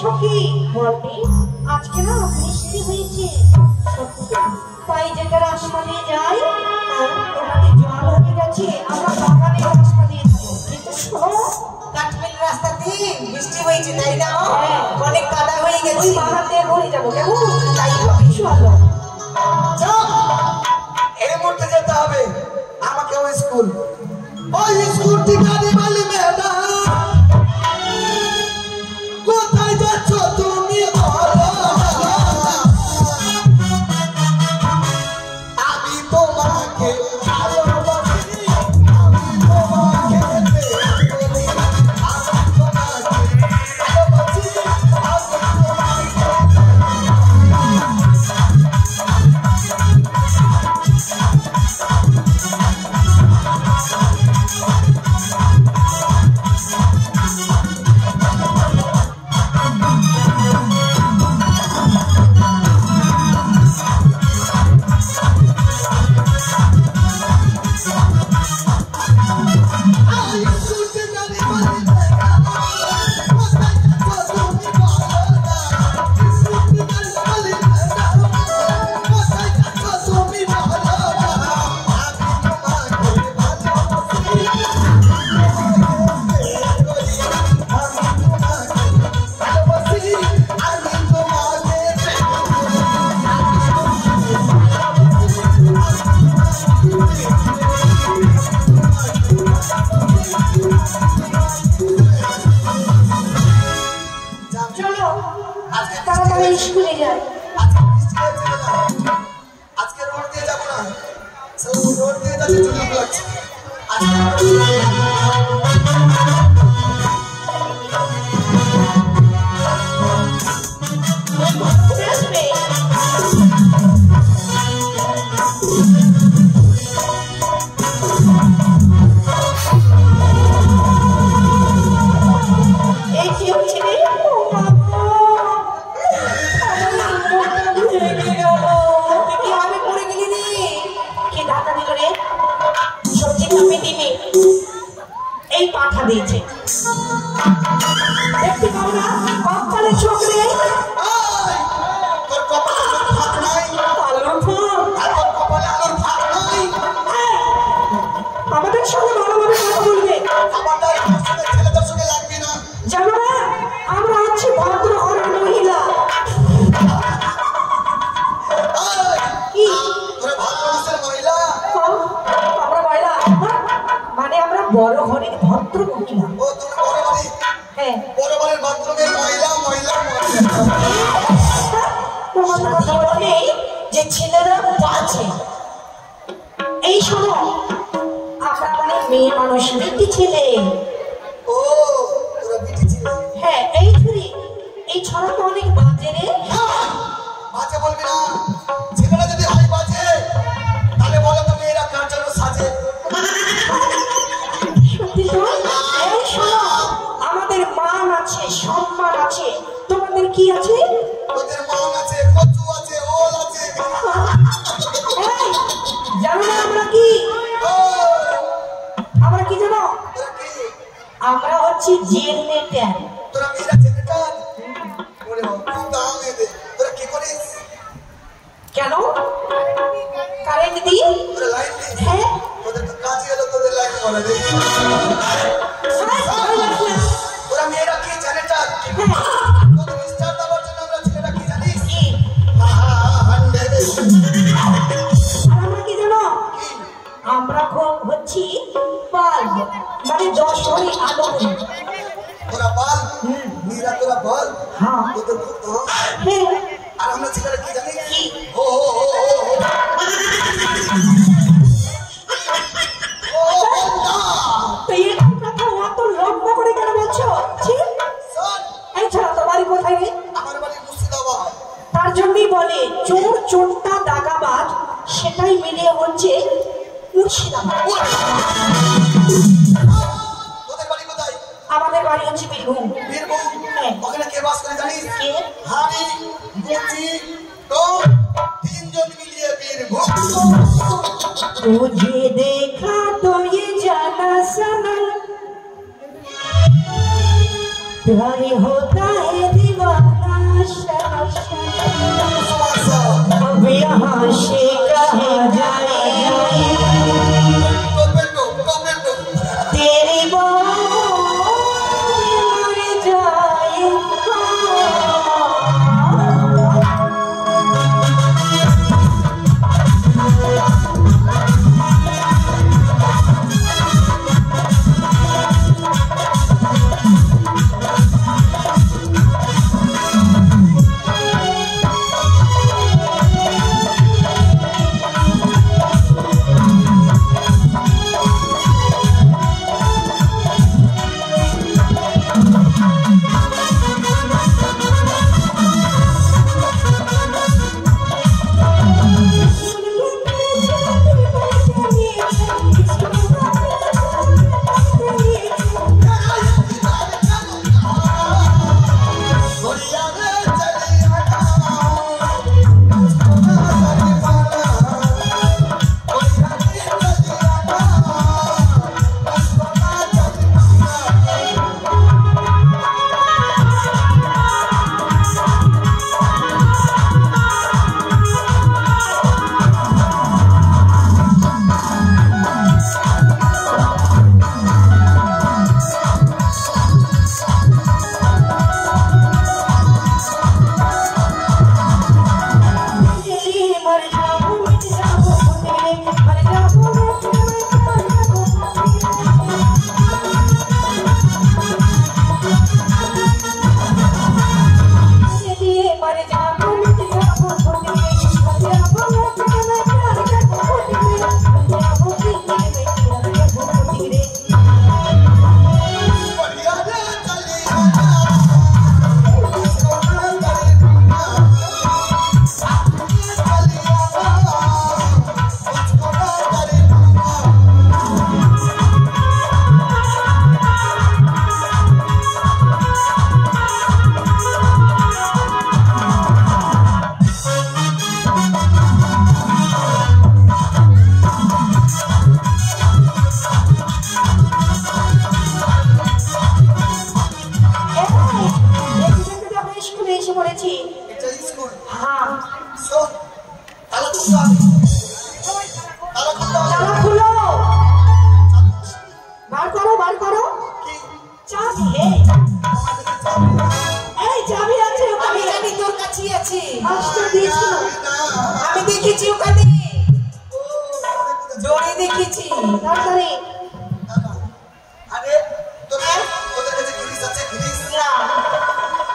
বলছো কি বলবি? আজকে না বৃষ্টি হয়েছে তাই যেটা রাস্তা দিয়ে যাই ওটাতে জল হয়ে গেছে, আমরা বাগানে রাস্তা দিয়ে যাবো। কিন্তু শোনো, কাঠমিল রাস্তা দিয়ে বৃষ্টি হয়েছে তাই না? অনেক কাদা হয়ে গেছে, ওই বাগান দিয়ে ঘুরে যাবো কেমন? তাই হবে চলো। এই মুহূর্তে যেতে হবে আমাকে ওই স্কুল, ওই স্কুল ঠিকানি বালি ম্যাডাম কোথায় যাচ্ছ তুমি বলো, আমি তোমাকে ভালোবাসি, আমি তোমাকে ভালোবাসি, স্কুলে যাই। আজকে রোড দিয়ে যাবো না, রোড দিয়ে যাচ্ছে চুপ লাগছে। এই পাঠা দিয়েছে দেখতে পাবো না কপালে চোখ রে, তোর কপালে ফাঁক নাই, তোর কপালে আলোর ফাঁক নাই। আমাদের সঙ্গে ভালোভাবে কথা বলবে, আমাদের ছেলেদের সঙ্গে লাগবে না। জানো না আমরা হচ্ছে ভদ্র ঘরের মহিলা। কি তোরা ভালো মানুষের মহিলা? আমরা মহিলা মানে আমরা বড় ঘরের ভদ্র মহিলা। ও তুমি বড় বাড়ি, হ্যাঁ বড় বাড়ির বাথরুমের মহিলা, মহিলা তোমার কথা বলে যে ছেলেরা বাঁচে। এই শোনো, আমরা মানে মেয়ে মানুষ, বিটি ছেলে। ও তোরা বিটি ছেলে? হ্যাঁ এই ধরি এই ছড়া তো অনেক বাজে রে। বাজে বলবি না, ছেলেরা যদি হয় বাজে তাহলে বলো তো মেয়েরা কার জন্য সাজে? সত্যি তো। এই শোনো, আমাদের মান আছে, সম্মান আছে, তোমাদের কি আছে? তোদের মান আছে, কচু আছে, ওল আছে। এই, জানো না আমরা কি? আমরা কি জানো? তোরা কি? আমরা হচ্ছে জেনারেটর। তোরা মেয়েরা জেনারেটর? ওরে বাবা, খুব দাম এদের। তোরা কি করিস? কেন? কারেন্ট দিই। তোরা লাইন দিস? হ্যাঁ। তোদের তো কাজই হলো তোদের লাইন করা দেই। তোরা মেয়েরা কি জেনারেটর? তোদের স্টার দেওয়ার জন্য আমরা ছেলেরা কি জানিস? কি? আমরা কি জানো? আমরা হচ্ছি বাল্ব, মানে 10 ভরি আলো। তোরা বল, মেয়েরা তোরা বল। হ্যাঁ তোদের খুব দাম। হ্যাঁ। আর আমরা ছেলেরা কি জানি? কি? ও ও ও ও তো এই কথা অত লম্বা করে কেন বলছো? এই ছাড়া তোমার বাড়ি কোথায় রে? আমার বাড়ি মুর্শিদাবাদ। তার জন্যই বলে চোর চোরটা দাগাবাজ, সেটাই মিলিয়ে হচ্ছে মুর্শিদাবাদ। তোদের বাড়ি কোথায়? আমাদের বাড়ি হচ্ছে বীরভূম। বীরভূম? হ্যাঁ। ওখানে কে বাস করে জানিস? কে? হাড়ি, মুচি, তো তিনজন মিলিয়ে বীরভূম। तुझे देखा तो ये जाना सनम, प्यार होता है दीवाना। করেছি। এটা স্কুল। হ্যাঁ শোন, তালা খুলতে হবে। তালা খুলতে হবে। তালা খুলো, বার করো বার করো। কি? চাবি এই চাবি আছে আমি ওখানে। জানি তোর কাছেই আছে। আসতে দিয়েছিল। আমি দেখেছি ওখানে, জড়ে দেখেছি। তাড়াতাড়ি। আরে তোদের কাছে গিরিশ আছে? গিরিশ? না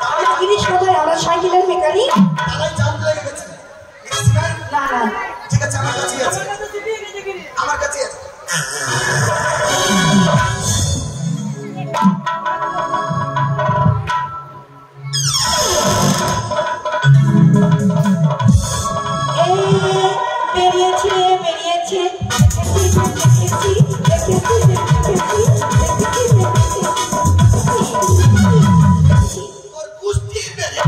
আমরা গিরিশ কোথায়? আমরা সাইকেলের মেকানিক। তালাই জাম লেগে গেছে। গিরিশ নাই? না না ঠিক আছে, আমার কাছেই আছে। আমার কাছেই আছে। এই বেরিয়েছে বেরিয়েছে। দেখেছি দেখেছি দেখেছি দেখেছি। তোর কুস্তির মেরে,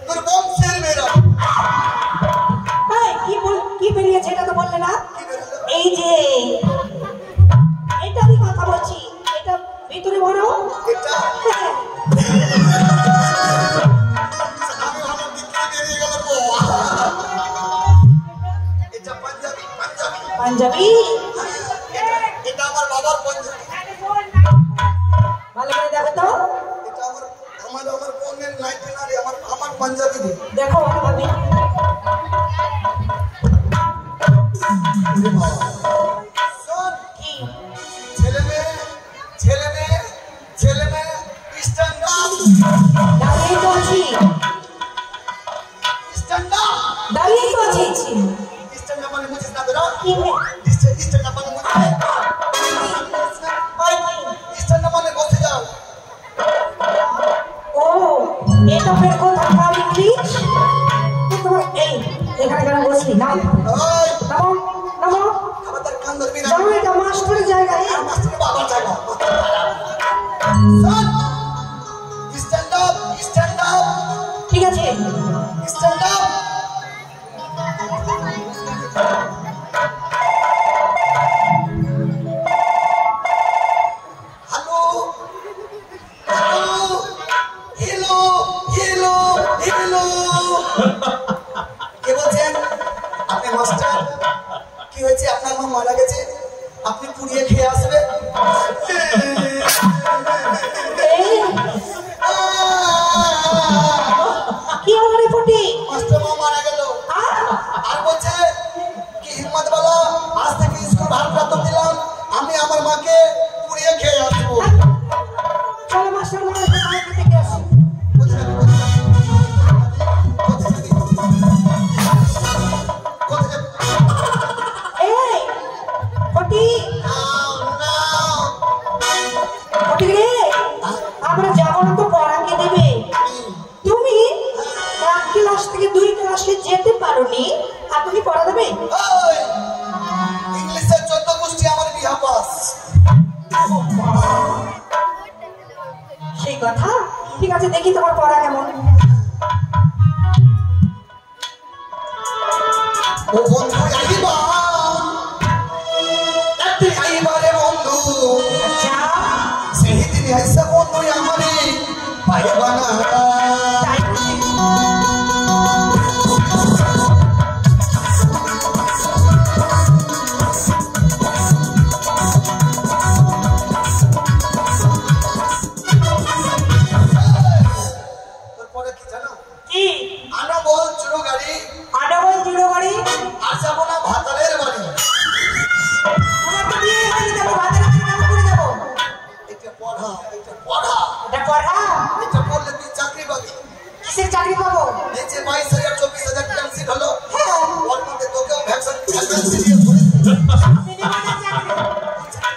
তোর বংশের মেয়েরা কি বেরিয়েছে এটা তো বললে না? কি বেরোলো? এই যে এটারই কথা বলছি, এটা ভিতরে ভরো। এটা হ্যাঁ, আমি আমার দিকে বেরিয়ে গেল তো। এটা পাঞ্জাবি, পাঞ্জাবি। পাঞ্জাবি। এটা আমার বাবার পাঞ্জাবি। ভালো করে দেখো তো, এটা আমার বোনের নাইটি না রে, আমার পাঞ্জাবি রে। দেখো ভালোভাবে। শোন, কি ছেলে মেয়ে স্ট্যান্ড আপ, দাঁড়িয়ে তো আছি, স্ট্যান্ড আপ। দাঁড়িয়ে তো আছি। স্ট্যান্ড আপ মানে বুঝিস না তোরা? কি স্ট্যান্ড আপ মানে বুঝিস না? স্ট্যান্ড আপ মানে বসে যাও। ও এটা ফের কোথাকার ইংলিশ? তোমার এই এখানে কেন বসলি? নাও ওই নামো নামো। আমাদের কান ধরবি না। যাও, এটা মাস্টারের জায়গা। মাস্টার বাবার জায়গা। শোন, স্ট্যান্ড আপ, স্ট্যান্ড আপ, ঠিক আছে। Stand up. Hello hello hello hello, কে বলছেন? আপনি মাস্টার? কি হয়েছে? আপনার মা মারা গেছে, আপনি পুড়িয়ে খেয়ে আসবেন। এই, কি হলো রে ফুটি? মাস্টার মা মারা গেল। আর বলছে কি হিম্মত বলো, আজ থেকে স্কুল ভাড়া দিলাম, আমি আমার মাকে পুড়িয়ে খেয়ে আসবো। চলো মাস্টার মনে হচ্ছে বাড়ি থেকে আসি। কোথায় যাবি? কোথায় যাবি? কোথায় যাবি? এই ফুটি, নাও, নাও। ফুটি রে, আমরা যাবো না তো পড়াকে দেবে। তুমি 1 ক্লাস থেকে 2 ক্লাসে যেতে পারোনি, আর তুমি পড়া দেবে? ওই, ইংলিশের 14 গোষ্ঠী আমার বিহা পাস। সেই কথা। ঠিক আছে, দেখি তোমার পড়া কেমন। ও বন্ধু আইবা, একদিন আইবা রে বন্ধু, আচ্ছা সেই দিন আইসা বন্ধু আমারে পাইবা না। তাই বুঝি। তারপরে কি জানো? কি আনা বল চুরো গাড়ি, আডাবল জুড়ো বাড়ি? আর যাবো না ভাতারের বাড়ি। আমার তো বিয়ে হয়নি, যাবো ভাতের বাড়ি কেমন করে যাবো? এটা পড়া, এটা পড়া, এটা পড়া? এটা পড়লে তুই চাকরি পাবি। কিসের চাকরি পাবো? এই যে 22,000 24,000 ক্যান্সিল হলো, হ্যাঁ, ওর মধ্যে তোকেও ভ্যাকসিন দিয়ে ধরে সিনেমাটা চাকরি।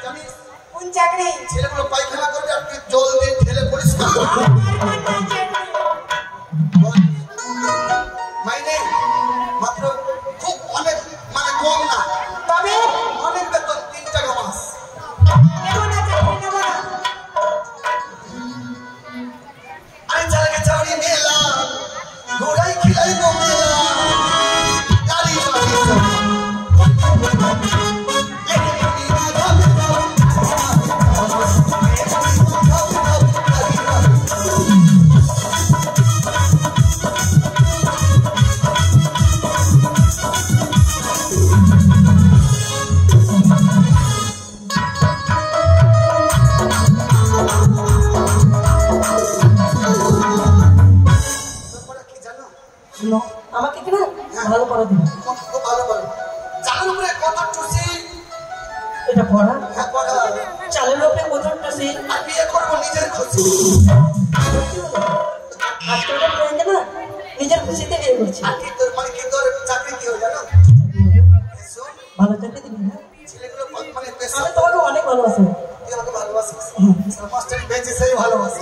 জানিস, কোন চাকরি? ছেলেগুলো পায়খানা করবে আর তুই জল দিয়ে ঢেলে পরিষ্কার করবি। আমার কোনটা চাকরি? মাইনে মাত্র খুব অনেক, মানে কম না, তবে অনেক বেতন, 3 টাকা মাস। নেবো না, চাকরি নেবো না। আরে চালকে চাউরি মেলা, ঘোড়াই খিলাই মেলা, গাড়ি বাড়ি সব। ভালো করে দিন। খুব ভালো করে। চালের উপরে কত টুসি? এটা পড়া। হ্যাঁ পড়া। চালের উপরে কত টুসি? আর বিয়ে করবো নিজের খুশি। আজকাল তো না নিজের খুশিতে বিয়ে করছি। আর কি তোর মানে কি তোর চাকরি কি হয় জানো? ভালো চাকরি দিবি না? ছেলেগুলো মানে বেশ আমি তোমাকে অনেক ভালোবাসি। তুই আমাকে ভালোবাসিস। মাস্টারি বেঁচে সেই ভালোবাসি।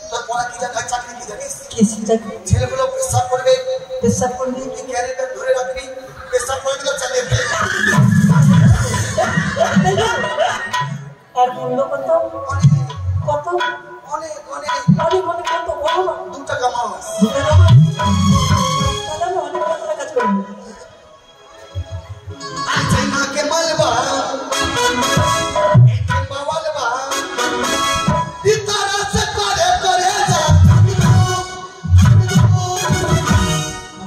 তোর পড়া কি জানিস? চাকরি কি জানিস? কি চাকরি? ছেলেগুলো পেশাব করবে, পেশাব করবি। তুই ক্যারিয়ারটা ধরে রাখবি, পেশাব করে দিলে চালিয়ে দিবি। আর মূল্য কত? অনেক কত? অনেক অনেক অনেক অনেক কত? বলো না। 2 টাকা মাস। 2 টাকা মাস? তাহলে আমি অনেক টাকা কাজ করবো। চাইনা के मलबा एक बवलबा इतना से करे जा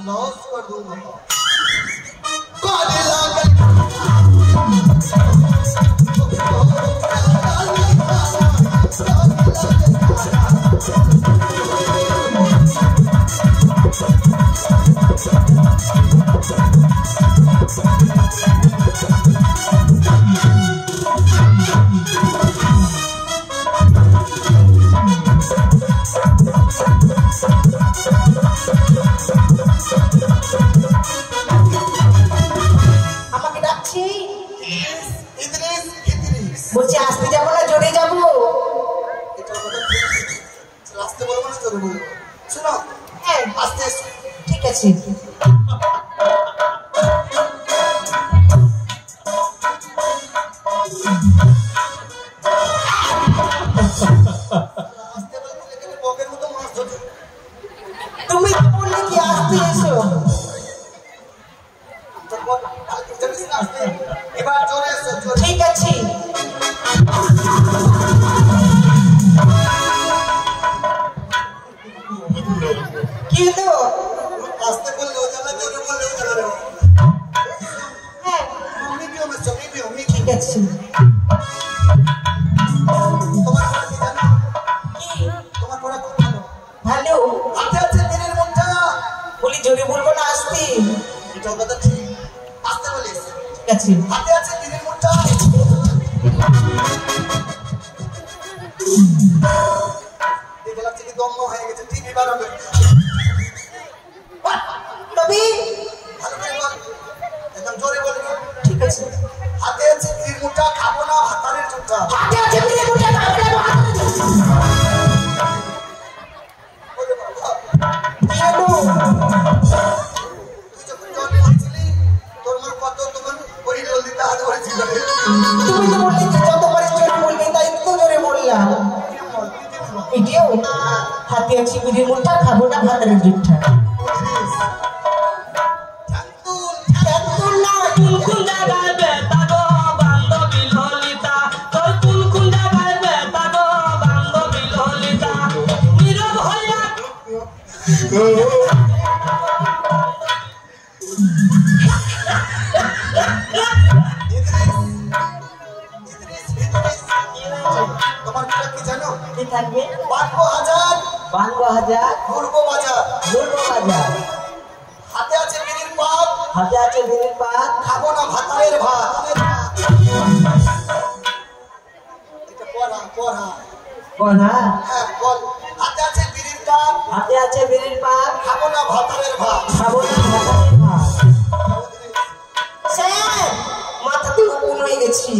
लॉस कर दूंगा काले लागल আমাকে ডাকছি इतनी বলছি আসতে যাবো না জোরে যাবো? এটা কথা রাস্তা বলবো না তোর বলবো শুনো হ্যাঁ আস্তে ঠিক আছে। আস্তে বলবো লেকিন বকের মতো মাছ ধরে তুমি তো বললে কি আসতে এসো। তোর বল আর কি জানিস না আস্তে এবার জোরে এসো জোরে ঠিক আছে। কি হলো? আস্তে বললেও জানা জোরে বললেও জানা হ্যাঁ আমি ঠিক আছে। তোমার পড়া কি জানো? কি? তোমার পড়া খুব ভালো। ভালো? হাতে আছে দিনের মুঠা। বলি জোরে বলবো না আসতে? এটা কথা ঠিক। আস্তে বলিস। ঠিক আছে। হাতে আছে দিনের মুঠা। দেখে লাগছে কি দম্ম হয়ে গেছে। টিভি বাড়াবে। তবে ভালো করে বল। একদম জোরে বলবি। ঠিক আছে। হাতে আছে দিনের মুঠা, খাবো না ভাতারের ঝুঠা। হাতে আছে বিড়ি মুঠা তাহলে বলে বাবা, কি হলো? তুই যখন জন্ম হয়েছিলি, তোর মা কত তোমার ওই ললিতা হাত ধরেছিল। তুমি তো বললে যে যতবার জোরে বলবে তাই তো জোরে বললাম। ভিডিও হাতে আছে বিড়ি মুঠা খাবো না ভাতের জুঠা। ঠাকুর, একদম না। কোন জায়গায় বেতা গো বান্ধবী ললিতা, তোর কোন জায়গায় বেতা গো বান্ধবী ললিতা, নীরব হইয়া তোমার নাম কি জানো? কি থাকবে? বাংলো হাজার, বাংলো হাজার, পূর্ব বাজার। পূর্ব বাজার। হাতে আছে বিড়ির পাত, হাতে আছে বিড়ির পাত, খাবো না ভাতারের ভাত। এটা পড়া পড়া। কনা। হ্যাঁ বল। হাতে আছে বিড়ির পাত, হাতে আছে বিড়ির পাত, খাবো না ভাতারের ভাত। খাবো না ভাতের ভাত। স্যার মাথাতে উকুন হয়ে গেছি।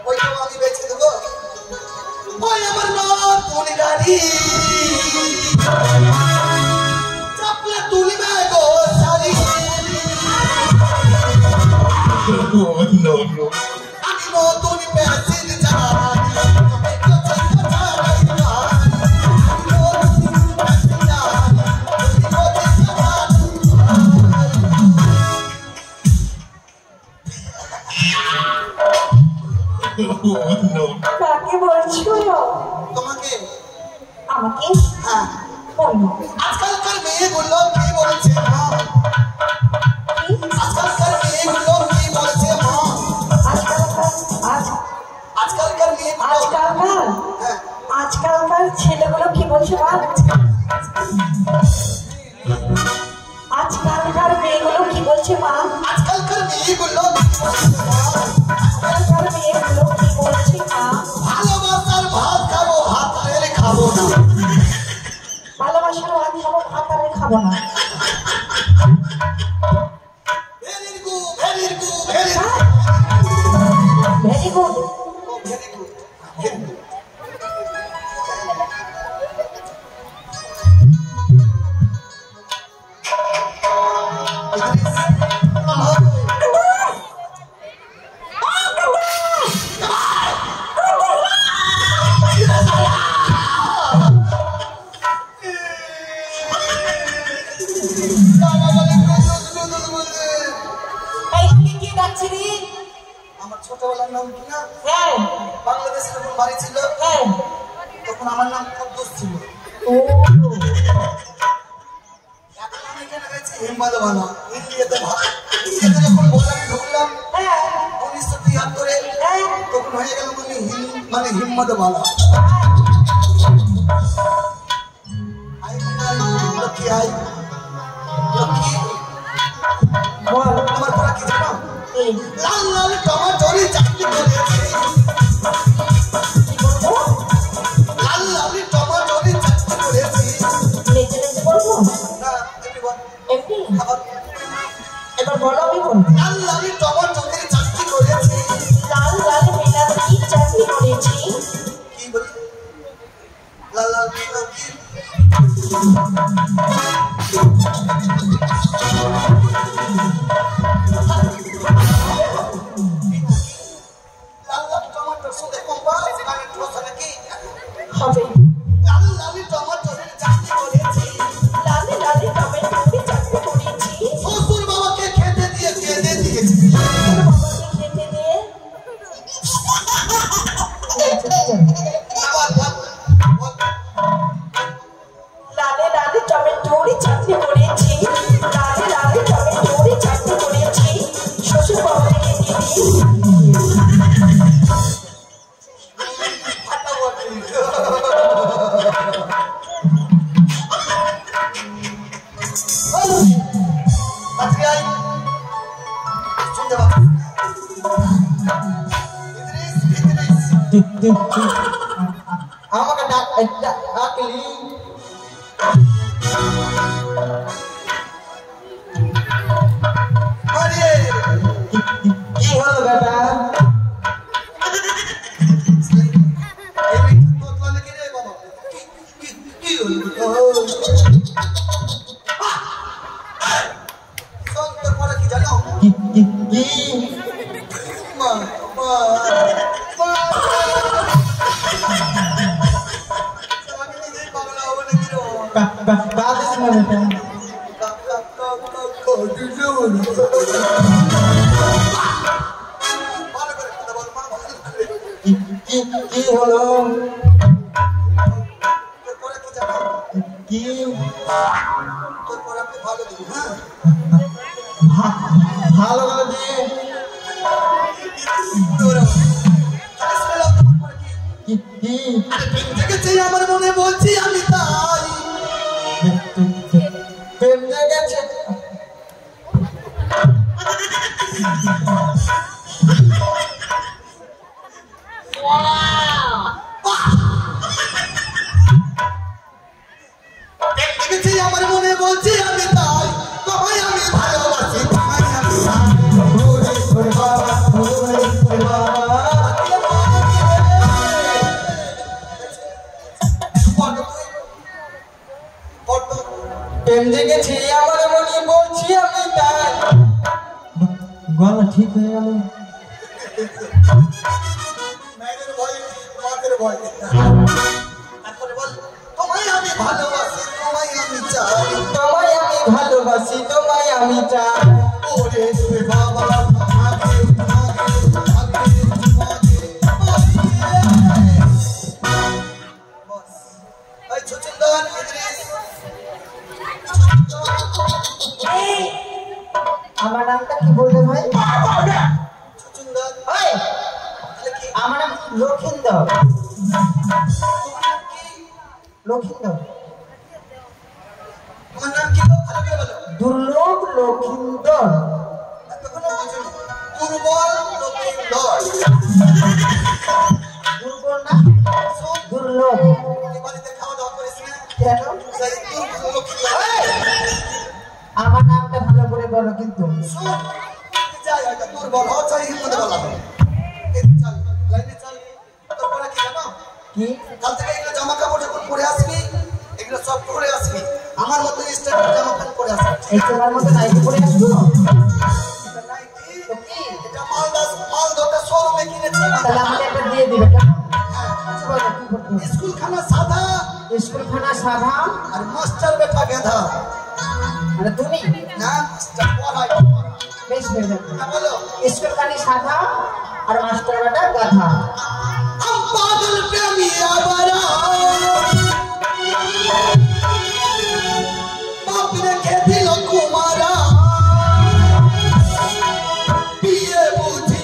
ওইটাও আমি বেছে দেবো। ওই আমার নতুন গাড়ি চাপলে তুলবে গো শাড়ি। আমি নতুন প্যাসেঞ্জার কাকে বলছো? তোমাকে। আমাকে? হ্যাঁ বলো। আজকালকার মেয়েগুলো কি বলছে মা? কি? আজকালকার মেয়েগুলো কি বলছে মা? আজকালকার আজকালকার মেয়েগুলো আজকালকার হ্যাঁ আজকালকার ছেলেগুলো কি বলছে বাপ? আজকালকার মেয়েগুলো কি বলছে মা? আজকালকার মেয়েগুলো আজকালকার মেয়েগুলো কি বলছে মা? ভালোবাসার ভাত খাবো, ভাত মেরে খাবো না। ভালোবাসার ভাত খাবো, ভাত আমি খাবো না। Very good, very good, very good, very good. Very good, very good. এইদিকে কি ডাকছি রে? আমার ছোটবেলার নাম কি না, হ্যাঁ বাংলাদেশে যখন বাড়ি ছিল হ্যাঁ। তখন আমার নাম কদ্দুস ছিল। ও এখন আমি এখানে গেছি হিম্মাদওয়ালা। ইন্ডিয়াতে ইন্ডিয়াতে যখন বললাম ঢুকলাম হ্যাঁ 1973 হ্যাঁ। তখন হয়ে গেল মানে হিম্মাদওয়ালা। লক্ষ্মী আই, লক্ষ্মী বল আমার পড়া কি জানো? এই লাল লাল টমাটোরি চাটনি করেছি, লাল লাল টমাটোরি চাটনি করেছি। লেজে লেজে বলবো না এমনি বল, এমনি? আবার এবার বলো আমি বলবো। লাল লাল টমাটোরি চাটনি করেছি। লাল লাল বিলাতি চাটনি করেছি। কি বলি? লাল লাল কি? লাল লাল টমাটোর সাথে কম্পাস মানে ঠোসা নাকি? হবে লাল লাল টমাটোরের চাটনি করেছি। লাল লাল টমেটো চাটনি করেছি। শ্বশুর বাবাকে খেতে দিয়ে কেঁদে দিয়েছি। বাবাকে খেতে দিয়ে আবার বল, বল। লালে লালে টমেটোরি চাটনি করেছি। লালে লালে টমেটোরি চাটনি করেছি। শ্বশুর বাবাকে খেতে দিয়ে আজকে আই শুনতে পাচ্ছি আমাকে ডাকলি আরে কি হলো বেটা? এই মিঠু তোতলা কি রে বাবা? কি হলো? শোন, তোর পরে কি জানো? কি মা মা মা আমি নিজেই পাগলা হবো নাকি রে বাবা? কাঁদিস না বেটা। ভালো করে কথা বল মা, ভালো করে। কি হলো? তোর পরে কি জানো? কি তোর পরে আমি ভালো দেবো, হ্যাঁ? ভালো করে দিয়ে তোর তাহলে শুনে নাও, তোর পরে কি? কি আরে প্রেম জেগেছে আমার মনে, বলছি আমি তাই। প্রেম জেগেছে। প্রেম জেগেছে আমার মনে, বলছি আমি তাই। তোমায় আমি ভালোবাসি, তোমায় আমি ওরে ওরে বাবা, ওরে ওরে বাবা। প্রেম জেগেছে আমার মনে, বলছি আমি তাই। গলা ঠিক হয়ে গেল। মেয়েদের ভয়, মাদের ভয়। তারপরে বল, তোমায় আমি ভালোবাসি, তোমায় আমি চাই। তোমায় আমি ভালোবাসি, তোমায় আমি চাই। ওরে ওরে বাবা, আগে আগে বস এই ছচন্দন ইদ্রিস, এই আমার নামটা কি বললে ভাই? ছচন্দন ওই তাহলে কি? আমার নাম লক্ষিন্দর। লক্ষিন্দর। তোমার নাম কি গো? ভালো করে বলো। দুর্লভ লক্ষিন্দর। এতক্ষণও বুঝিনি। দুর্বল লক্ষিন্দর। দুর্বল না, শোন, দুর্লভ। তুই বাড়িতে খাওয়া দাওয়া করিস না? কেন? সেই দুর্বল লক্ষিন্দর। আমার নামটা ভালো করে বলো কিন্তু। শোন, তুই যাই হয়তো দুর্বল হও, চাই হিম্মতে বলা হবে। এদিকে চল, লাইনে চল। তোর পরে কি জানো? কি? কাল থেকে এগুলো জামা কাপড় যখন পরে আসবি, এগুলো সব পরে আসবি। আমার মতো স্টাইলের জামা প্যান্ট পরে আসবি। এই তোমার মতো নাইটি পরে আসবো? এটা নাইটি, তো কি? এটা মালদাতে শোরুমে কিনেছি। তাহলে আমাকে একটা দিয়ে দিবে কেন? আচ্ছা বলো, কি করতে হবে? স্কুল খানা সাদা স্কুল খানা সাদা আর মাস্টার বেটা গেধা। মানে তুমি না, মাস্টার পড়ায়। বেশ হয়ে যাবে। না বলো, স্কুল খানি সাদা আর মাস্টার বেটা গাধা। हम पागल प्रेमी आवारा बाप ने कह दिल कुमारा पिए बुझी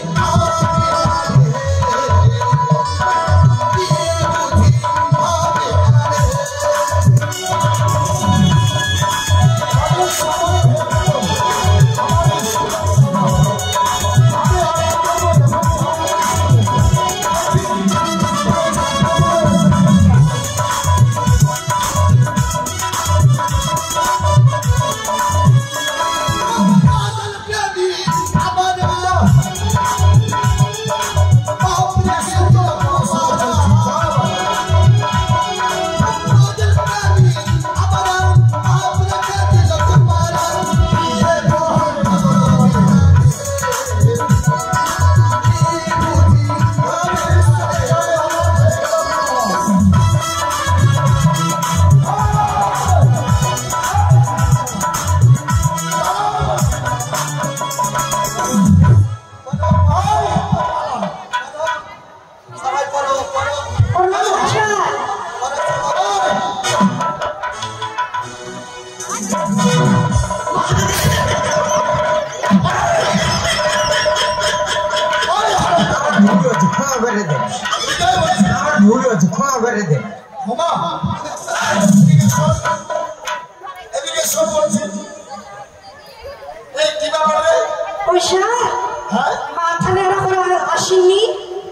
মাথা নেড়া করে আসেননি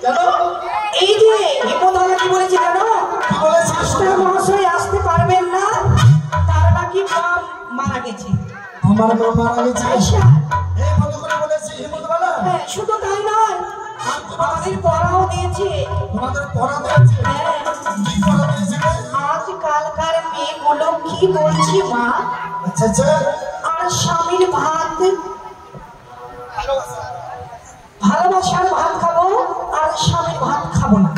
জানো? এই যে হিমোদালা কি বলেছে জানো? মাস্টার মহাশয় আসতে পারবেন না, তার নাকি বাপ মারা গেছে। আমার মা মারা গেছে। আচ্ছা, এই মতো করে বলেছে হিমন্তবালা। হ্যাঁ, শুধু তাই নয়, আমাদের পড়াও দিয়েছে। তোমাদের পড়া দিয়েছে? হ্যাঁ, কি পড়া দিয়েছে? আজকালকার মেয়েগুলো কি বলছি মা, আচ্ছা আচ্ছা। আর স্বামীর ভাত, ভালোবাসার ভাত খাবো আর স্বামীর ভাত খাবো না,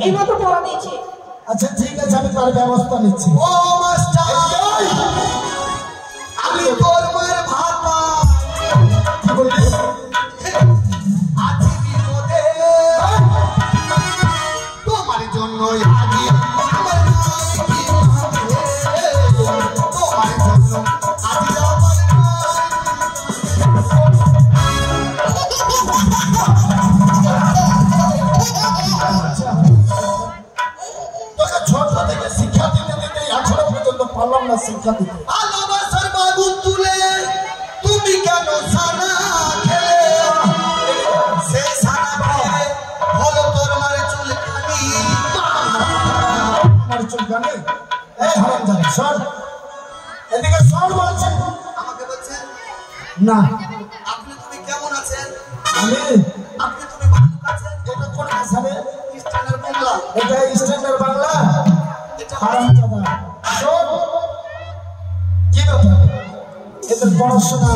এই মতো পড়া দিয়েছে। আচ্ছা ঠিক আছে, আমি তার ব্যবস্থা নিচ্ছি। ও মাস্টার, আমি তোর মায়ের ভাত আছি বিপদে, তোমার জন্য আগে আমার তোমার জন্য আজ তোকে ছোট থেকে শিক্ষা দিতে দিতে এখনো পর্যন্ত পারলাম না শিক্ষা দিতে। ভালোবাসার বাদুন তুলে তুমি কেন সানা খেলে, সেই সানা খেয়ে হলো তোর মারে চুলকানি। আমার চুলকানি? এই হারামজাদা সর, এদিকে সর বলছে। আমাকে বলছেন না, আপনি তুমি কেমন আছেন? আমি আপনি তুমি ভালো আছেন? এটা কোন ভাষা রে? খ্রিস্টানের বাংলা, এটা স্ট্যান্ডার্ড বাংলা। এটা হারামজাদা শোন, কি ব্যাপার? এদের পড়াশোনা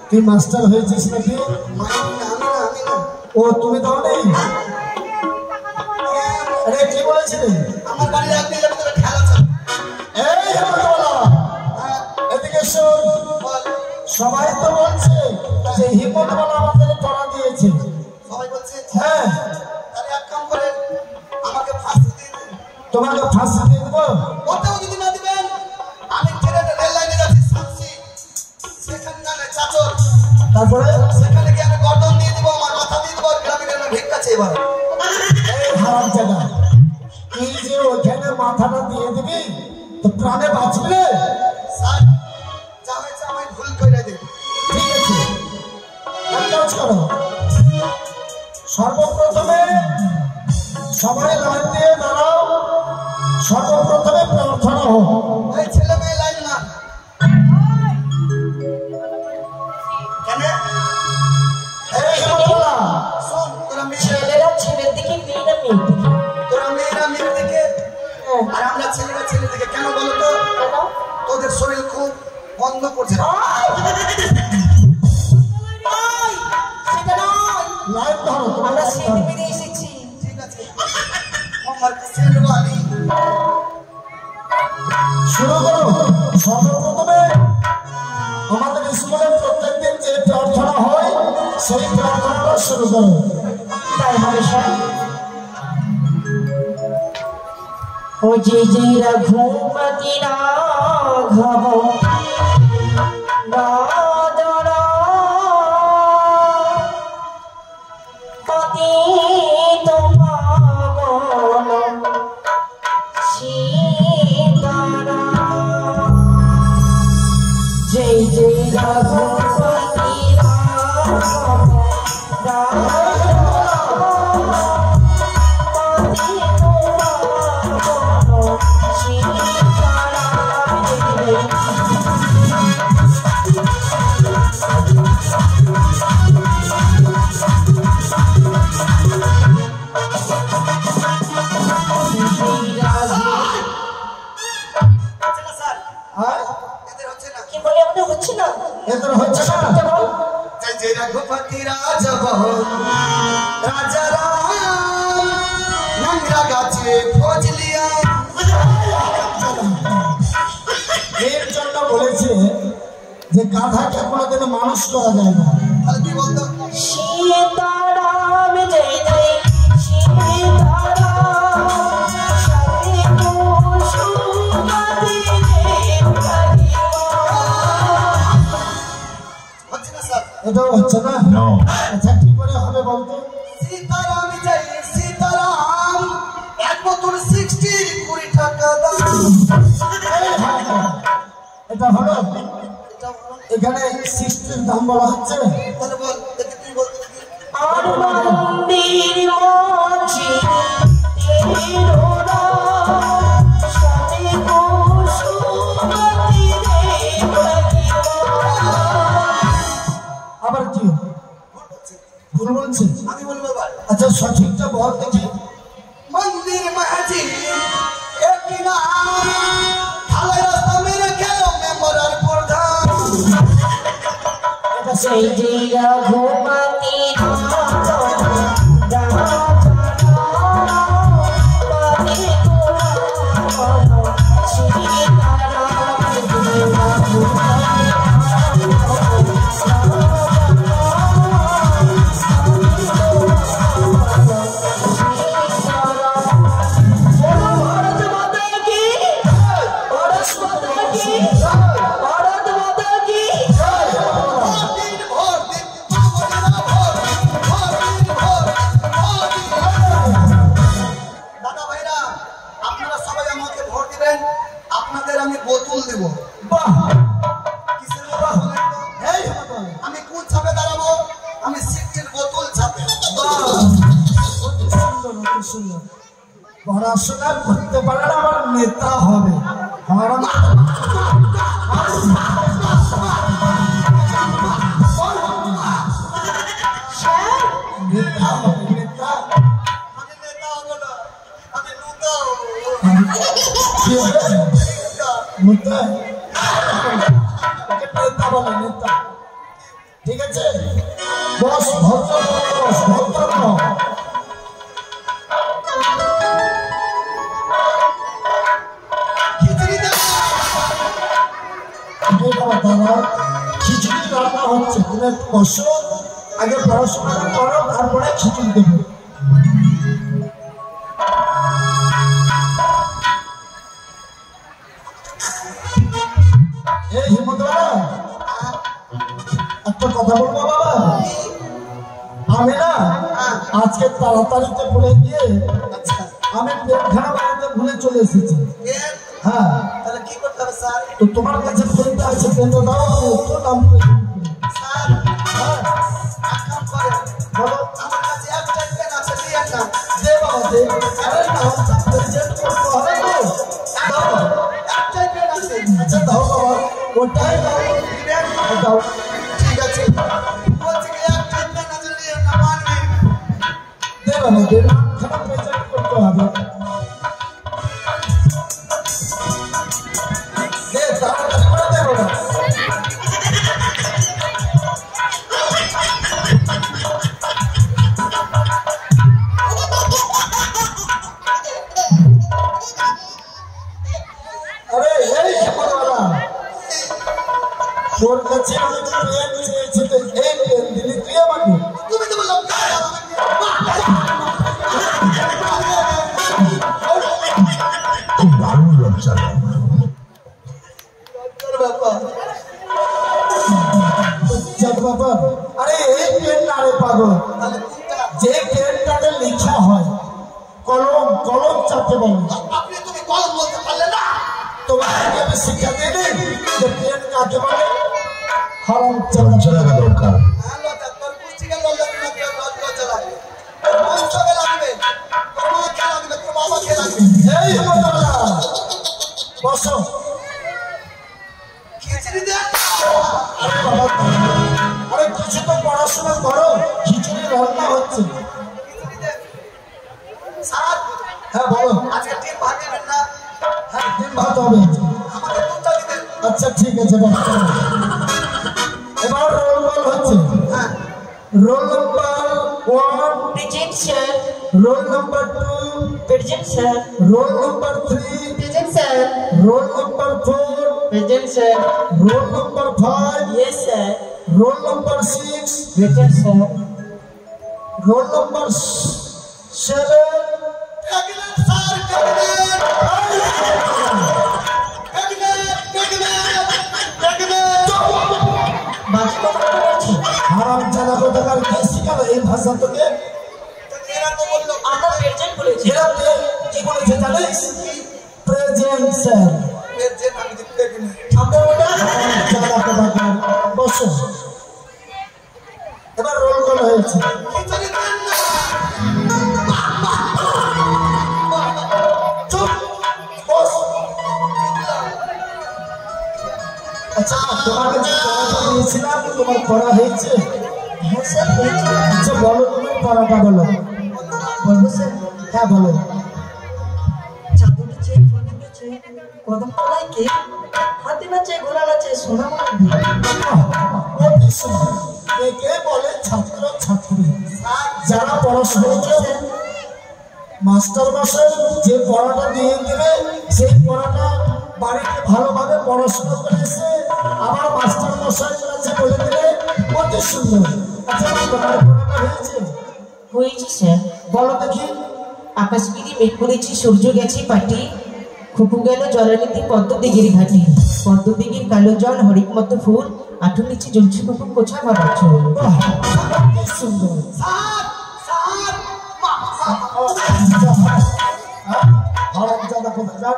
তুই মাস্টার হয়েছিস নাকি? আমি না। ও তুমি দাও নেই? আরে কি বলেছিলি? আমার বাড়ির এক দিনের ভিতরে খেলা চলে। এই হিমন্তবালা, এদিকে শোন। বল, সবাই তো বলছে যে হিমন্তবালা আমাদের পড়া দিয়েছে। সবাই বলছে হ্যাঁ, তাহলে এক কাম করেন, আমাকে ফাঁসি দিয়ে দিন। তোমাকে ফাঁসি দিয়ে দেবো। ওতেও যদি না দিবেন, আমি ট্রেনে রেল লাইনে যাচ্ছি সামসি, সেখানে জানে চাচর, তারপরে সেখানে গিয়ে আমি গর্দন দিয়ে দিব, আমার মাথা দিয়ে দেবো, গ্রামীণ ভিক্ষা চেয়ে এবার। এই হারামজাদা, মাথাটা দিয়ে দিবি তো প্রাণে বাঁচবে। স্যার যা হয়েছে আমি ভুল করে দেব। ঠিক আছে, এক কাজ করো, সর্বপ্রথমে সবাই লাইন দিয়ে দাঁড়াও, সর্বপ্রথমে প্রার্থনা হোক। এই ছেলে মেয়ে লাইন না কেন? এই হেমন্তলা, শোন তোরা মেয়ে ছেলেরা ছেলের দিকে মেয়েরা মেয়ের দিকে তোরা মেয়েরা মেয়ের দিকে আর আমরা ছেলেরা ছেলের দিকে কেন বলো তো? তোদের শরীর খুব বন্ধ করছে। সেটা নয়, লাইন ধরো, তোমরা আমরা লাইন সেটে ধরো। বেরিয়ে এসেছি। ঠিক আছে আমার সেলবালি শুরু করো। সর্বপ্রথমে আমাদের স্কুলে প্রত্যেকদিন যে প্রার্থনা হয় সেই প্রার্থনাটা শুরু করো। তাই হবে স্যার। ও যে যে রঘুপতি রাঘব দাদর পতিত পাবন সীতারাম। জয় জয় রঘুপতি রাঘব দাদর পতিত পাবন সীতারাম। স্যার হ্যাঁ, এদের হচ্ছে না। কি বলে আমাদের হচ্ছে না? এদের হচ্ছে না। এটা বল। জয় জয় রঘুপতি রাজা বহু রাজা রাম নংরা গাছে ফজলিয়া। এর জন্য বলেছে যে গাধাকে কোনোদিন মানুষ করা যায় না। তাহলে কি বলতো? সীতারাম জয় জয় সীতারাম সবে কুসুমতি দেবী। হচ্ছে না স্যার? এটাও হচ্ছে না। আচ্ছা কি করে হবে বলতো? সীতারাম জয় সীতারাম এক বোতল 60 20 টাকা দাম। এটা হলো, এটা বলো। এখানে 60 দাম বলা হচ্ছে। তাহলে বল দেখি তুই বল দেখি। আর মন্দির মাঝে তেরো রাম সবে কুসুমতি দেবী। আবার কি ভুল বলছে? আমি বলবো এবার আচ্ছা সঠিকটা বল দেখি। मंदिर महजी एक नाम ढाले रास्ता मेरे खेलों में मरर प्रधान। এটা जय जय रघुपति भारत माता की भारत माता की भारत माता की। भोर दिन भोर दादा भाईरा আপনারা সবাই আমাকে ভোট দিবেন, আপনাদের আমি বোতল দেব। বাহ, কিসের বাবা বলেন তো? এই হলো। আমি কোন ছাপে দাঁড়াবো? আমি 60 বোতল ছাপে। বাহ, অতি সুন্দর, অতি সুন্দর। পড়াশোনা করতে পারে না, আবার নেতা হবে। আমার নেতা হবে, নেতা। আমি নেতা হবো না, আমি নেতা হবো। কি হবে? নেতা। নেতা? ওকে নেতা বলে, নেতা। ঠিক আছে, বস, ভদ্র বস, ভদ্র। খিচুড়ি দেব। খিচুড়ি রান্না হচ্ছে, তুমি একটু বসো, আগে পড়াশোনা করো, তারপরে খিচুড়ি দেবো। এই হেমন্ত বাবা, একটা কথা বলবো বাবা। আমি না আজকে তাড়াতাড়িতে বলে গিয়ে আচ্ছা আমি পেনখানা বাড়িতে ভুলে চলে এসেছি। পেন? হ্যাঁ, তাহলে কি করতে হবে স্যার? তো তোমার কাছে পেনটা আছে, পেনটা দাও, তো নাম স্যার হ্যাঁ এক কাম করেন, বলো। আমার কাছে একটাই পেন আছে, দিয়ে না। দে বাবা দে। আরে না, প্রেজেন্ট করতে হবে তো। দাও। একটাই পেন আছে। আচ্ছা দাও বাবা, ওটাই দাও। দিবেন? দাও। ঠিক আছে। বলছি কি একটাই পেন আছে, দিয়ে না মানবি। দে বাবা দে, নামখানা প্রেজেন্ট করতে হবে। দে, তাড়াতাড়ি করে দে বাবা। আরে এই হেমরওয়ালা, তোর কাছে আমি পেন চেয়েছি, তো এই পেন দিলি তুই আমাকে? তুমি তো বললাম পেন আমাকে। খুব দারুণ লজ্জা লাগে। লজ্জার ব্যাপার। লজ্জার ব্যাপার? আরে এই পেন না রে পাগল, তাহলে কোনটা? যে পেনটাতে লেখা হয়, কলম, কলম চাপতে বলে। আপনি তুমি কলম বলতে পারলে না? তোমাকে আমি শিক্ষা দিইনি যে পেন কাকে বলে? হারাম লজ্জা লাগা দরকার। হ্যাঁ লজ্জা, তোর পুষ্টিকে লজ্জা না, তোর লজ্জা লাগে। বংশকে লাগবে, তোর মাকে লাগবে, তোর বাবাকে লাগবে। এই হেমরওয়ালা, বসো। খিচড়ি দে। আরে বাবা, আরে কিছু তো পড়াশোনা করো, খিচুড়ি রান্না হচ্ছে। খিচড়ি দে। স্যার, হ্যাঁ বলো। আজকে টিম ভাগ দেবেন না? হ্যাঁ, ডিম ভাত হবে। আমাকে দুধটা দিবেন। আচ্ছা ঠিক আছে, বাবা। এবার রোল কল হচ্ছে। হ্যাঁ। Roll number 1, Present, sir. Roll number 2, Present, sir. Roll number 3, Present, sir. Roll number 4, Present, sir. Roll number 5, Yes, sir. Roll number 6, Present, sir. Roll number 7। Pregnant sir, pregnant. বাকি কথা বলছি। হারাম জানা কোথাকার কে শিখালো এই ভাষা তোকে? এরা তো বললো আমরা present বলেছি। এরা কি বলেছে জানিস? Present sir. আমরা ওটা জানা কোথাকার। বসো। এবার রোল কল হয়েছে। চুপ, বস। আচ্ছা, তোমাকে যে পড়াটা দিয়েছিলাম, তোমার পড়া হয়েছে? হ্যাঁ স্যার হয়েছে। আচ্ছা বলো, তোমার পড়াটা বলো। বলবো স্যার। হ্যাঁ বলো। চাঁদু নাচে, ফুল নাচে, কদম তলায় কে? হাতি নাচে, ঘোড়া নাচে, সোনা কে বলে ছাত্র ছাত্রী যারা পড়াশোনা করছে, মাস্টার মশাই যে পড়াটা দিয়ে দেবে, সেই পড়াটা বাড়িতে ভালোভাবে পড়াশোনা করে এসে আবার মাস্টার মশাই কাছে বলে দিলে অতি সুন্দর। আচ্ছা, তোমার পড়াটা হয়েছে? হয়েছে স্যার। বলো দেখি। আকাশগিরি মেঘ করেছি, সূর্য গেছে পাটি, খুপু গেল জলনীতি পদ্ম দিঘির ঘাটি, পদ্ম দিঘির কালো জল হরিক মতো ফুল, আঠুর নিচে জ্বলছে কুকুর কোছা ভরা চুল। বাহ, কি সুন্দর। হারামজাদা কোথাকার।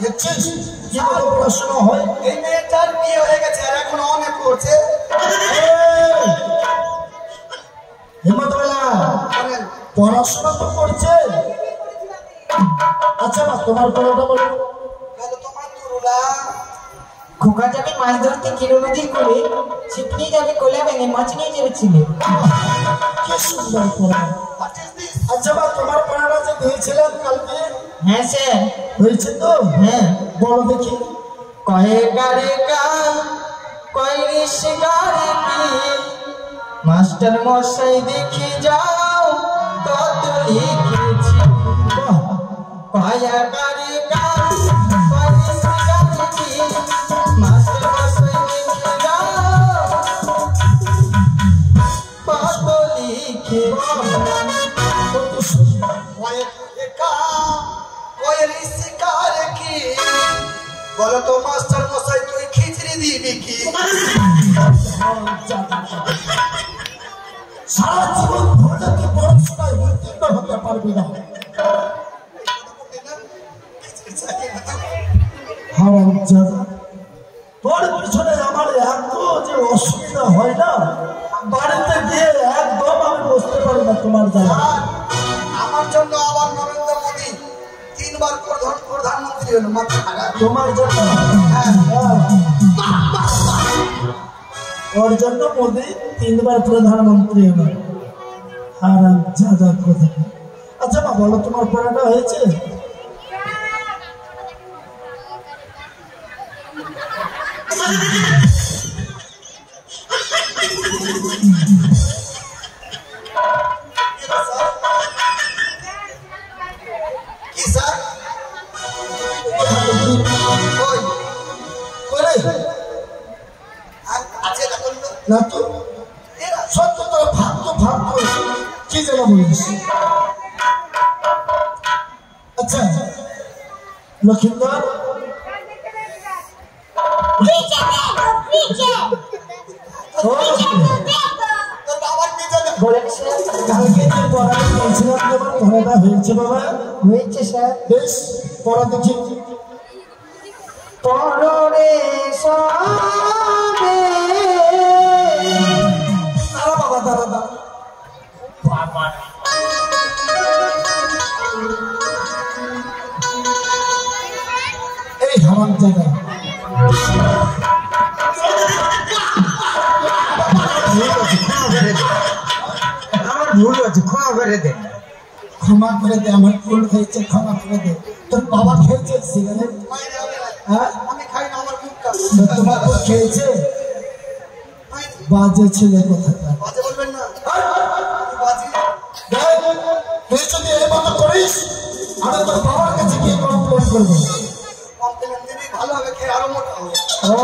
দেখছিস কিভাবে পড়াশোনা হয়? এই মেয়েটার বিয়ে হয়ে গেছে আর এখন অনেক করছে। হিম্মতওয়ালা, পড়াশোনা তো করছে। আচ্ছা মা, তোমার পড়াটা বলো। তোমার তুরুলা খোকা যাবে মাছ ধরতে কিলো নদীর কোলে, ছিপনি যাবে কোলা ভেঙে মাছ নিয়ে যাবে ছিলে। কি সুন্দর পড়া। What is this? আচ্ছা মা, তোমার পড়াটা যে দিয়েছিলাম কালকে, হ্যাঁ স্যার। হয়েছে তো? হ্যাঁ। বলো দেখি। কয়ে গারে গা কয় রিস গারে কি, মাস্টার মশাই দেখে যাও কত লিখেছি। বাহ, কয়া গারে গা কয় রিস গারে কি, মাস্টার মশাই দেখে যাও কত লিখেছি। কত সুন্দর। বলো তো মাস্টার মশাই, তুই খিচড়ি দিবি কি? সারা জীবন ধরে তুই পড়াশোনায় উত্তীর্ণ হতে পারবি না। হারামজাদা, তোর পিছনে আমার এত যে অসুবিধা হয় না, বাড়িতে গিয়ে একদম আমি বসতে পারি না তোমার জায়গা। আমার জন্য আবার নরেন্দ্র মোদী 3 বার প্রধানমন্ত্রী হলো মাত্র। তোমার জন্য ওর জন্য মোদী 3 বার প্রধানমন্ত্রী হলো। হারামজাদা কথা। আচ্ছা মা বলো, তোমার পড়াটা হয়েছে? কি স্যার? ওই করে আছে দেখুন তো। না তো সত্য তোর ভাবতো কি যেন বলিস। আচ্ছা লক্ষিন্দর, তোর বাবার পিছনে বলেন স্যার। কালকে যে পড়াটা দিয়েছিলাম তোমার পড়াটা হয়েছে বাবা? হয়েছে স্যার। বেশ, পড়া দেখি। পররে সবে দাঁড়া বাবা, দাঁড়া। এই হারাম জায়গা আমার ভুল হচ্ছে, ক্ষমা করে দেন। ক্ষমা করে দে, আমার ভুল হয়েছে, ক্ষমা করে দে। তোর বাবা খেয়েছে সিগারেট? বাইরে হবে না। হ্যাঁ, আমি খাই না, আমার মুখটা তোমার বউ খেয়েছে? খাইনি। বাজে ছেলে কোথাটা। বাজে বলবেন না, আমি বাজি। তুই যদি এই মতো করিস, আমি তোর বাবার কাছে গিয়ে কমপ্লেন করবো। কমপ্লেন দিবি, ভালো হবে, খেয়ে আরো মোটা হবে। ও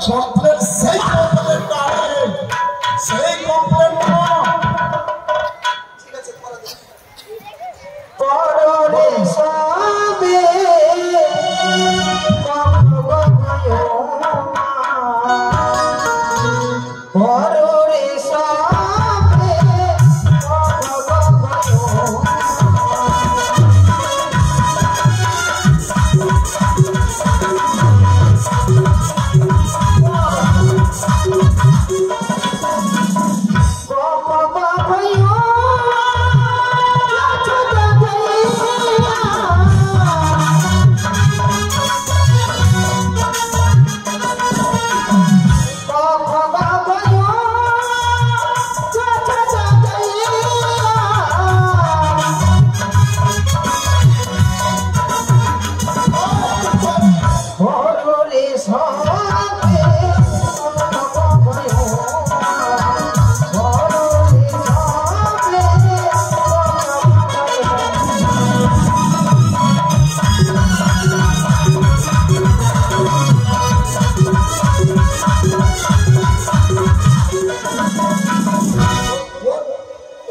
কমপ্লেন, সেই কমপ্লেন না, সেই কমপ্লেন না। ঠিক আছে, পরে দিন। পররে সবে পররে সবে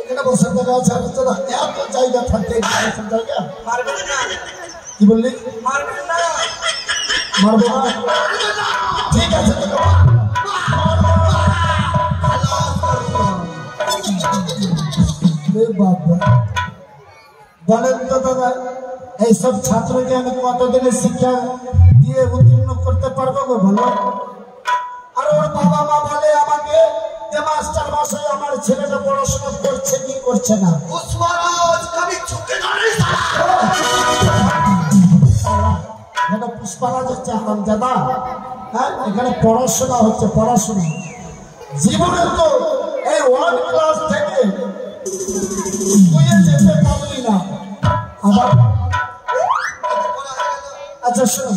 এখানে বসার জায়গা আছে, আর তো না, এত জায়গা থাকতে বসার জায়গা। মারবেন না, কি বললি? মারবেন না। মারবো না? ঠিক আছে, তোকে বাবা বলেন তো দাদা, এইসব ছাত্রকে আমি কতদিনের শিক্ষা দিয়ে উত্তীর্ণ করতে পারবো গো বলো? আর ওর বাবা মা বলে আমাকে যে মাস্টার মশাই আমার ছেলেটা পড়াশোনা করছে কি করছে না। পুষ্পারাজ কবি ঝুঁকে দাঁড়াই এখানে পুষ্পারাজ হচ্ছে হারামজাদা। হ্যাঁ, এখানে পড়াশোনা হচ্ছে, পড়াশোনা। জীবনে তো এই 1 ক্লাস থেকে তুই যেতে পারলি না। আবার আচ্ছা শোনো,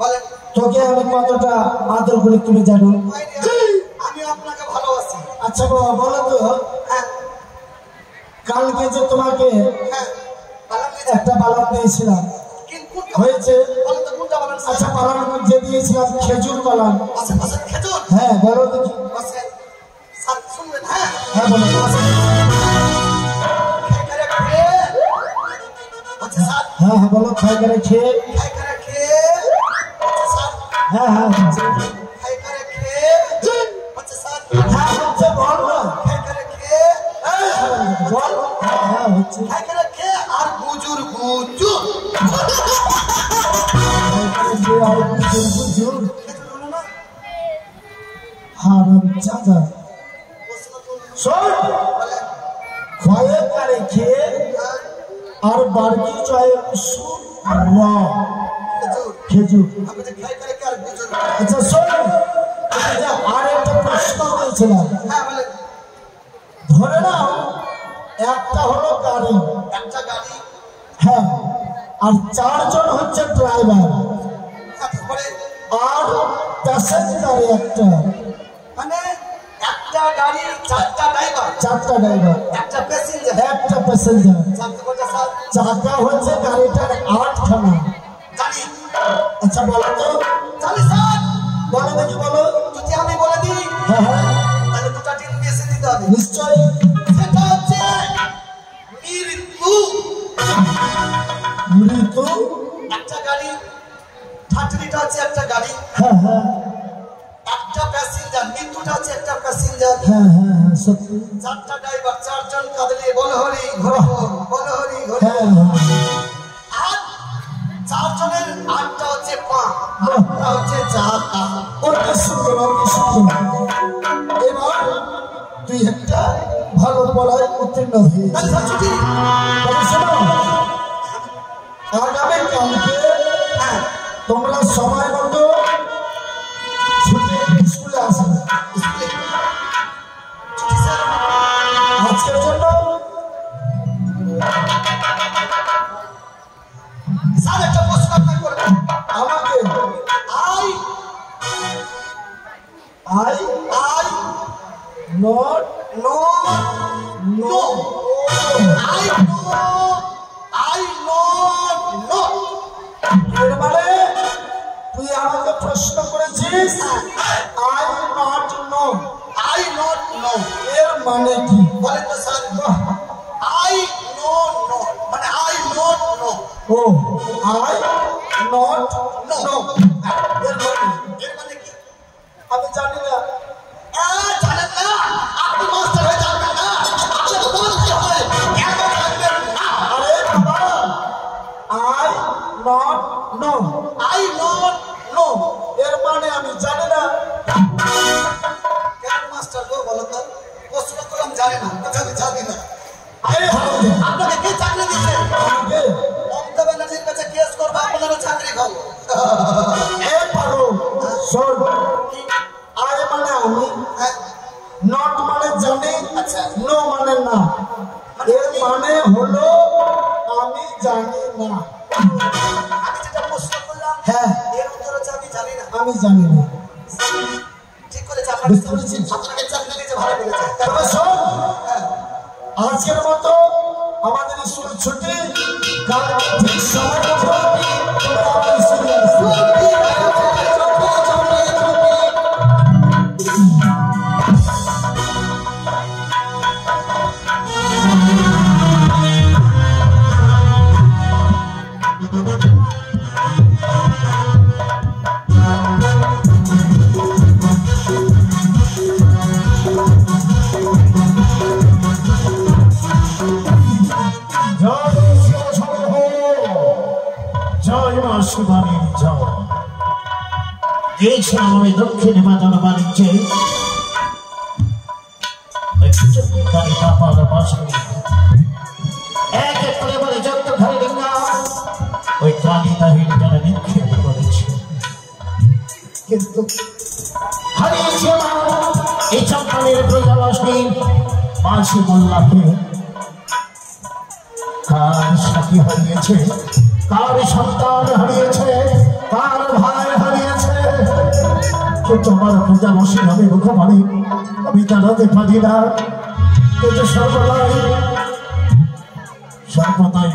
বলেন। তোকে আমি কতটা আদর করে তুমি জানো? আমি আপনাকে ভালোবাসি। আচ্ছা বাবা বলো তো, হ্যাঁ কালকে যে তোমাকে হ্যাঁ, বালাম দিয়েছে। একটা বালাম দিয়েছিলাম, কোনটা হয়েছে? বলেন তো, কোনটা বলেন? আচ্ছা বালাম যে দিয়েছিলাম খেজুর বালাম, আশেপাশে খেজুর হ্যাঁ বলো দেখি। বসে স্যার শুনবেন? হ্যাঁ হ্যাঁ বলো। খেয়ে খেয়ে আচ্ছা স্যার, হ্যাঁ হ্যাঁ বলো। খাই করে খেয়ে, খেয়ে খেয়ে আচ্ছা স্যার, হ্যাঁ হ্যাঁ হচ্ছে। খেয়ে খেয়ে আচ্ছা স্যার, হ্যাঁ হচ্ছে বল না। খেয়ে খেয়ে বল। হ্যাঁ হ্যাঁ হচ্ছে। খেয়ে খেয়ে আর গুজুর গুজুর খেজুর খেজুর হলো না? হারাম চাঁদা প্রশ্ন করুন। শোন বলেন। খয়ে কারে খেয়ে হ্যাঁ, আর বার্গি জয় সুর র খেজুর। খেজুর আপনি যে খাই করে কি আর বুঝুন? আচ্ছা শোন এই যে আর একটা প্রশ্ন করেছিলাম হ্যাঁ, বলেন। ধরে নাও একটা হলো গাড়ি একটা গাড়ি, হ্যাঁ আর 4 জন হচ্ছে ড্রাইভার তারপরে আর প্যাসেঞ্জার একটা মানে একটা গাড়ি, 4টা ড্রাইভার, 4টা ড্রাইভার একটা প্যাসেঞ্জার। একটা প্যাসেঞ্জার জানতে বলছে স্যার? চাকা হচ্ছে গাড়িটার 8খানা জানি। আচ্ছা বলো তো জানি স্যার। বলো দেখি বলো যদি আমি বলে দিই হ্যাঁ হ্যাঁ তাহলে 2টা টিন বেশি দিতে হবে। নিশ্চয়ই সেটা হচ্ছে মৃত্যু। মৃত্যু একটা গাড়ি, 30টা হচ্ছে একটা গাড়ি, হ্যাঁ হ্যাঁ একটা প্যাসেঞ্জার। মৃত্যুটা হচ্ছে একটা প্যাসেঞ্জার। হ্যাঁ হ্যাঁ হ্যাঁ সত্যি 4টা ড্রাইভার, 4 জন কাঁদলে বল হরি ঘরে বল হরি ঘরে। হ্যাঁ হ্যাঁ আর 4 জনের 8টা হচ্ছে পা, 8টা হচ্ছে চাকা। অতি সুন্দর অতি সুন্দর এবার তুই একটা ভালো পড়ায় উত্তীর্ণ হয়েছিস আচ্ছা, ছুটি। তবে শোনো আগামী কালকে হ্যাঁ, তোমরা সময় মতো ছুটে স্কুলে আসবে স্কুলে। ছুটি স্যার। আজকের জন্য স্যার একটা প্রশ্ন আপনাকে করবো। আমাকে I I I not know know I know I not know. এর মানে তুই আমাকে প্রশ্ন করেছিস I not know I not know এর মানে কি বলেন তো স্যার? আই নো নো মানে আই নট নো। ও আই নট নো নো এর মানে এর মানে কি? আমি জানি না জানেন না? আপনি মাস্টার হয়ে যাবেন না? আপনি বলতে হয় এত থাকবেন না। আরে বাবা I not know I not know এর মানে আমি জানি না কেন মাস্টার গো বলো তো? প্রশ্ন করলাম জানি না, আমি জানি না। আরে হারামে আপনাকে কে চাকরি দিচ্ছে? আমাকে মমতা ব্যানার্জির কাছে কেস করবো, আপনারা চাকরি খাবো। এ পারো শোন আই মানে আমি হ্যাঁ, নট মানে জানি আচ্ছা। নো মানে না এর মানে হলো আমি জানি না আমি যেটা প্রশ্ন করলাম হ্যাঁ এর উত্তর হচ্ছে আমি জানি না। আমি জানি না ঠিক করেছে, বুঝতে পেরেছি। আপনাকে চাকরি দিয়েছে, ভালো করেছে। তবে শোন আজকের মতো আমাদের স্কুল ছুটি কালকে ঠিক সময় মতো তোমরা আমার স্কুলে আসবে জয় শিবশম্ভ, জয় মা শিবানী জয়। গিয়েছিলাম আমি দক্ষিণ বাজার বাণিজ্যে, এক এক করে বলে যত ঘরে ডিঙ্গা ওই কালী তাহির যারা নিক্ষেপ করেছে, কিন্তু হারিয়েছে মা এই চম্পানের প্রজাবাসী মাঝি মোল্লাকে। কার সাথী হারিয়েছে, কার সন্তান হারিয়েছে, কার ভাই হারিয়েছে, কিন্তু আমার পূজা বসে আমি মুখমানি আমি জানাতে পারি না। কিন্তু সর্বদাই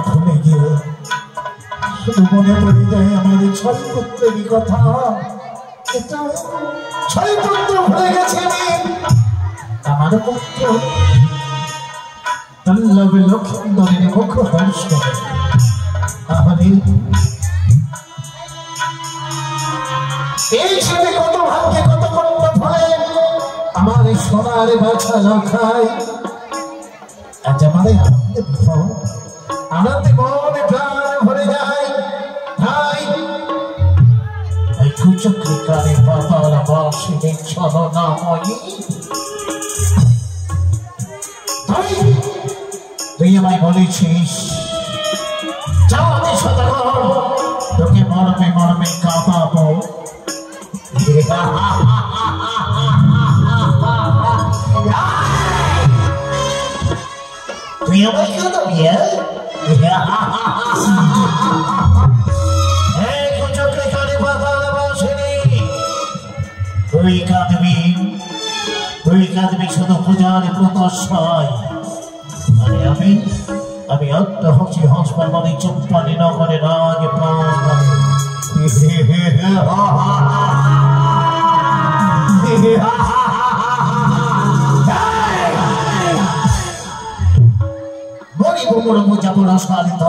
ভুলে গিয়ে শুধু মনে পড়ে যায় আমার 6 পুত্রেরই কথা। কিন্তু 6 পুত্র ভুলে গেছি আমি, আমার পুত্র তল্লবে লক্ষ্মীন্দরের মুখ দর্শ এই ছেলে কত ভাগ্যে কত কষ্ট ফলে আমার সোনার বাছা রখায়। আজ আমাদের আনন্দে বিফল, আনন্দে মনে প্রাণ ভরে যায়। ভাই চক্রিকারে পাতাল বাসিনী ছলনাময়ী তুই আমায় বলেছিস যাওয়াতে সদাগর তোকে মরমে মরমে কাঁপাবো তুই আমায় কাঁদাবি তুই কাঁদবি শুধু পূজার প্রকাশায় আরে আমি আত্মহসি হাসপাতালে চুপ্পানি নগরে রাজ প্রাণ মরিব মরব যাব রসালিত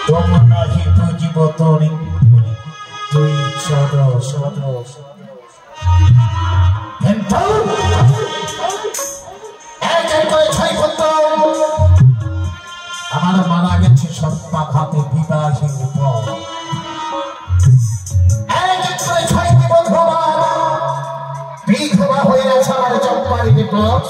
তোমার নাহি পুজিব তরি তুই সদ সদ আমার মারা গেছে সর্পাঘাতে বিবাহী বিধবা হয়ে আছে আমার চম্পারি বিপ্লব